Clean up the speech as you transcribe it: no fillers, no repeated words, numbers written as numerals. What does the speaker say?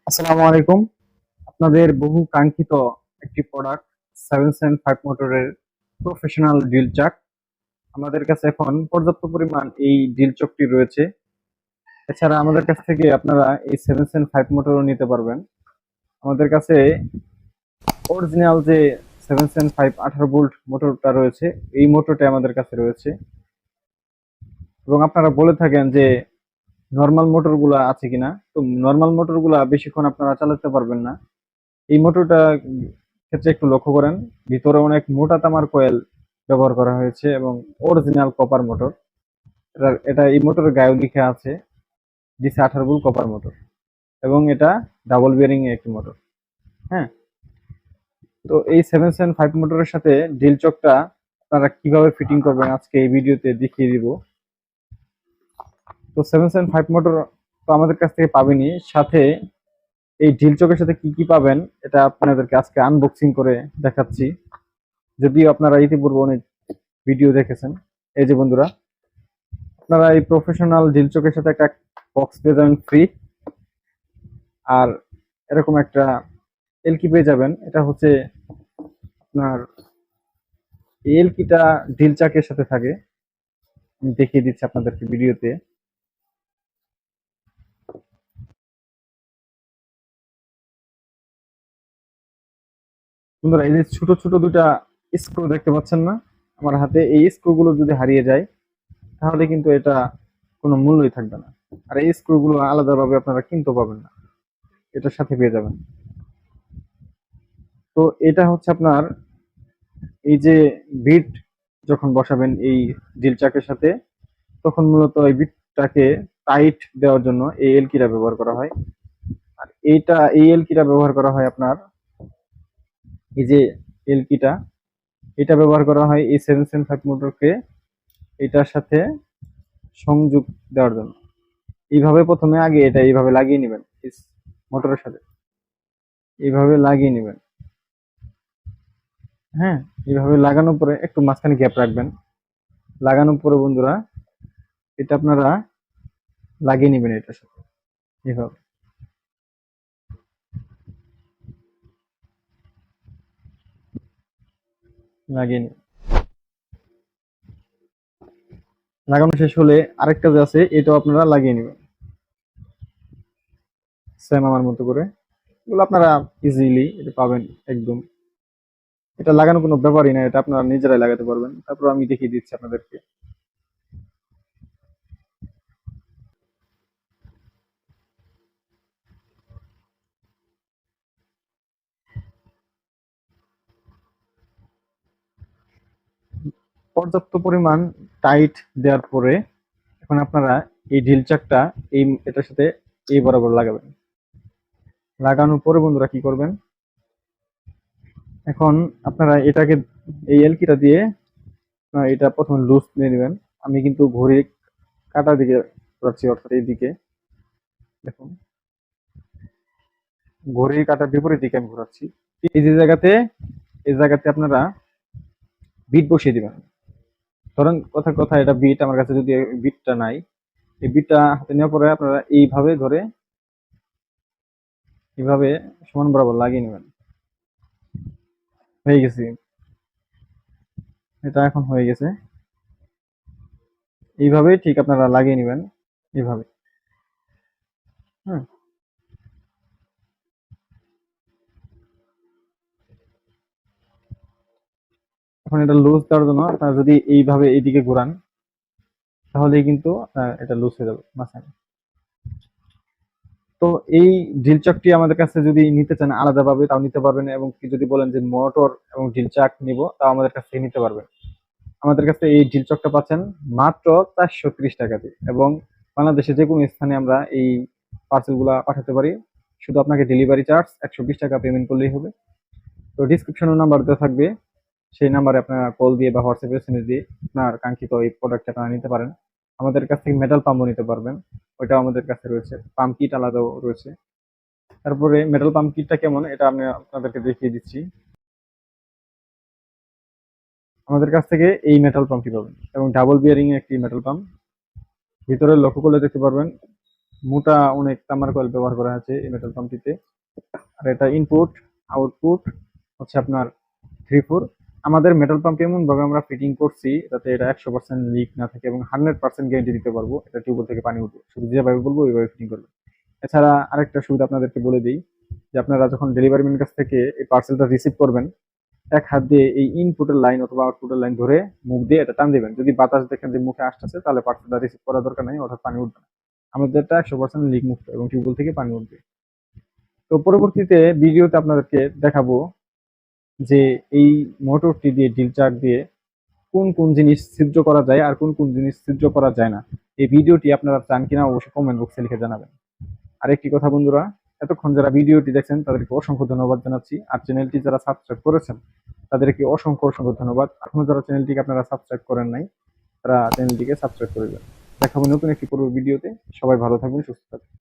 আসসালামু আলাইকুম। আপনাদের বহু কাঙ্ক্ষিত একটি প্রোডাক্ট 775 মোটরের প্রফেশনাল ড্রিল চাক আমাদের কাছে এখন পর্যাপ্ত পরিমাণ এই ড্রিল চকটি রয়েছে। এছাড়া আমাদের কাছ থেকে আপনারা এই 775 মোটরও নিতে পারবেন। আমাদের কাছে অরিজিনাল যে 775 18 ভোল্ট মোটরটা রয়েছে, এই মোটরটা আমাদের কাছে রয়েছে। এবং আপনারা বলে থাকেন যে নর্মাল মোটরগুলা আছে কিনা, তো নর্মাল মোটরগুলা বেশিক্ষণ আপনারা চালাতে পারবেন না। এই মোটরটা ক্ষেত্রে একটু লক্ষ্য করেন, ভিতরে অনেক মোটা তামার কয়েল ব্যবহার করা হয়েছে এবং অরিজিনাল কপার মোটর। এটা এই মোটরের গায়েও লিখে আছে DC 18 ভোল্ট কপার মোটর, এবং এটা ডাবল বিয়ারিং এর একটি মোটর। হ্যাঁ, তো এই 775 মোটরের সাথে ড্রিল চকটা আপনারা কিভাবে ফিটিং করবেন আজকে এই ভিডিওতে দেখিয়ে দিব। তো 775 মোটর তো আমাদের কাছ থেকে পাবেনই, সাথে এই ড্রিল চকের সাথে কি কি পাবেন এটা আপনাদেরকে আজকে আনবক্সিং করে দেখাচ্ছি। যদিও আপনারা ইতিপূর্বে অনেক ভিডিও দেখেছেন। এই যে বন্ধুরা, আপনারা এই প্রফেশনাল ড্রিল চকের সাথে একটা বক্স পেয়ে যাবেন ফ্রি, আর এরকম একটা এলকি পেয়ে যাবেন। এটা হচ্ছে আপনার এই এলকিটা ড্রিল চাকের সাথে থাকে, আমি দেখিয়ে দিচ্ছি আপনাদেরকে ভিডিওতে। বন্ধুরা, এই যে ছোট ছোট দুটা স্ক্রু দেখতে পাচ্ছেন না আমার হাতে, এই স্ক্রু গুলো যদি হারিয়ে যায় তাহলে কিন্তু এটা কোনো মূল্যই থাকবে না। আর এই স্ক্রু গুলো আলাদাভাবে আপনারা কিনতে পাবেন না, এটার সাথে পেয়ে যাবেন। তো এটা হচ্ছে আপনার এই যে বিট যখন বসাবেন এই ড্রিল চাকের সাথে, তখন মূলত এই বিটটাকে টাইট দেওয়ার জন্য এই এলকিটা ব্যবহার করা হয়। আর এই এলকিটা ব্যবহার করা হয় আপনার এই যে এলকিটা, এটা ব্যবহার করা হয় এই 775 মোটরকে এটার সাথে সংযোগ দেওয়ার জন্য। এইভাবে প্রথমে আগে এটা এইভাবে লাগিয়ে নেবেন, মোটরের সাথে এইভাবে লাগিয়ে নেবেন। হ্যাঁ, এইভাবে লাগানোর পরে একটু মাঝখানে গ্যাপ রাখবেন। লাগানোর পরে বন্ধুরা এটা আপনারা লাগিয়ে নেবেন এটার সাথে এইভাবে লাগিয়ে নেবেন। লাগানো শেষ হলে আরেকটা যে আছে এটাও আপনারা লাগিয়ে নেবেন সেম আমার মতো করে। এগুলো আপনারা ইজিলি এটা পাবেন একদম। এটা লাগানো কোনো ব্যাপারই না, এটা আপনারা নিজেরাই লাগাতে পারবেন। তারপর আমি দেখিয়ে দিচ্ছি আপনাদেরকে। পর্যাপ্ত পরিমাণ টাইট দেওয়ার পরে এখন আপনারা এই ঢিল চাকটা এই এটার সাথে এই বরাবর লাগাবেন। লাগানোর পরে বন্ধুরা কি করবেন, এখন আপনারা এটাকে এই এলকিটা দিয়ে এটা প্রথমে লুজ নিয়ে নেবেন। আমি কিন্তু ঘড়ি কাটার দিকে ঘোরাচ্ছি, অর্থাৎ এই দিকে দেখুন, ঘড়ির কাটার বিপরীত দিকে আমি ঘোরাচ্ছি। এই যে জায়গাতে, এই জায়গাতে আপনারা বিট বসিয়ে দিবেন। ধরেন কথা কথা এটা বিট আমার কাছে যদি বিটটা নাই, এই বিটটা হাতে নেওয়ার পরে আপনারা এইভাবে ধরে এইভাবে সমান বরাবর লাগিয়ে নেবেন। হয়ে গেছে, এটা এখন হয়ে গেছে। এইভাবেই ঠিক আপনারা লাগিয়ে নেবেন এইভাবে। হ্যাঁ, এখন এটা লুজ দেওয়ার জন্য আপনারা যদি এইভাবে এইদিকে ঘোরান তাহলেই কিন্তু এটা লুজ হয়ে যাবে মাঝখানে। তো এই ড্রিল চাকটি আমাদের কাছে যদি নিতে চান আলাদাভাবে তাও নিতে পারবেন, এবং কি যদি বলেন যে মোটর এবং ড্রিল চাক নিব তাও আমাদের কাছ থেকে নিতে পারবেন। আমাদের কাছে এই ড্রিল চকটা পাচ্ছেন মাত্র 430 টাকা দিয়ে, এবং বাংলাদেশে যে কোনো স্থানে আমরা এই পার্সেল গুলা পাঠাতে পারি। শুধু আপনাকে ডেলিভারি চার্জ 120 টাকা পেমেন্ট করলেই হবে। তো ডিসক্রিপশনে নাম্বার দেওয়া থাকবে, সেই নাম্বারে আপনারা কল দিয়ে বা হোয়াটসঅ্যাপে এসএমএস দিয়ে আপনার কাঙ্ক্ষিত এই প্রোডাক্টটা আপনারা নিতে পারেন। আমাদের কাছ থেকে মেটাল পাম্পও নিতে পারবেন, ওইটাও আমাদের কাছে রয়েছে। পাম্প কিট আলাদাও রয়েছে। তারপরে মেটাল পাম্প কিটটা কেমন এটা আমি আপনাদেরকে দেখিয়ে দিচ্ছি। আমাদের কাছ থেকে এই মেটাল পাম্পটি পাবেন, এবং ডাবল বিয়ারিং এর একটি মেটাল পাম্প। ভিতরে লক্ষ্য করলে দেখতে পারবেন মোটা অনেক তামার কয়েল ব্যবহার করা আছে এই মেটাল পাম্পটিতে। আর এটা ইনপুট, আউটপুট হচ্ছে আপনার 3-4। আমাদের মেটাল পাম্প এমন ভাবে আমরা ফিটিং করছি যাতে এটা 100% লিক না থাকে এবং 100% গ্যারান্টি দিতে পারবো এটা টিউবওয়েল থেকে পানি উঠবে। শুধু যেভাবে বলবো ওইভাবে ফিটিং করবে। এছাড়া আরেকটা সুবিধা আপনাদেরকে বলে দিই, যে আপনারা যখন ডেলিভারি ম্যানের কাছ থেকে এই পার্সেলটা রিসিভ করবেন, এক হাত দিয়ে এই ইনপুটের লাইন অথবা আউটপুটের লাইন ধরে মুখ দিয়ে এটা টান দিবেন। যদি বাতাস দেখেন যে মুখে আসতেছে তাহলে পার্সেলটা রিসিভ করার দরকার নেই, অর্থাৎ পানি উঠবে না। আমাদেরটা 100% লিক মুক্ত এবং টিউবওয়েল থেকে পানি উঠবে। তো পরবর্তীতে ভিডিওতে আপনাদেরকে দেখাবো যে এই মোটরটি দিয়ে, ড্রিল চাক দিয়ে কোন কোন জিনিস ছিদ্র করা যায় আর কোন কোন জিনিস ছিদ্র করা যায় না। এই ভিডিওটি আপনারা চান কিনা অবশ্যই কমেন্ট বক্সে লিখে জানাবেন। আর একটি কথা বন্ধুরা, এতক্ষণ যারা ভিডিওটি দেখছেন তাদেরকে অসংখ্য ধন্যবাদ জানাচ্ছি। আর চ্যানেলটি যারা সাবস্ক্রাইব করেছেন তাদেরকে অসংখ্য অসংখ্য ধন্যবাদ। এখনো যারা চ্যানেলটিকে আপনারা সাবস্ক্রাইব করেন নাই তারা চ্যানেলটিকে সাবস্ক্রাইব করে দেবেন। দেখা হবে নতুন একটি পূর্ব ভিডিওতে। সবাই ভালো থাকবেন, সুস্থ থাকবেন।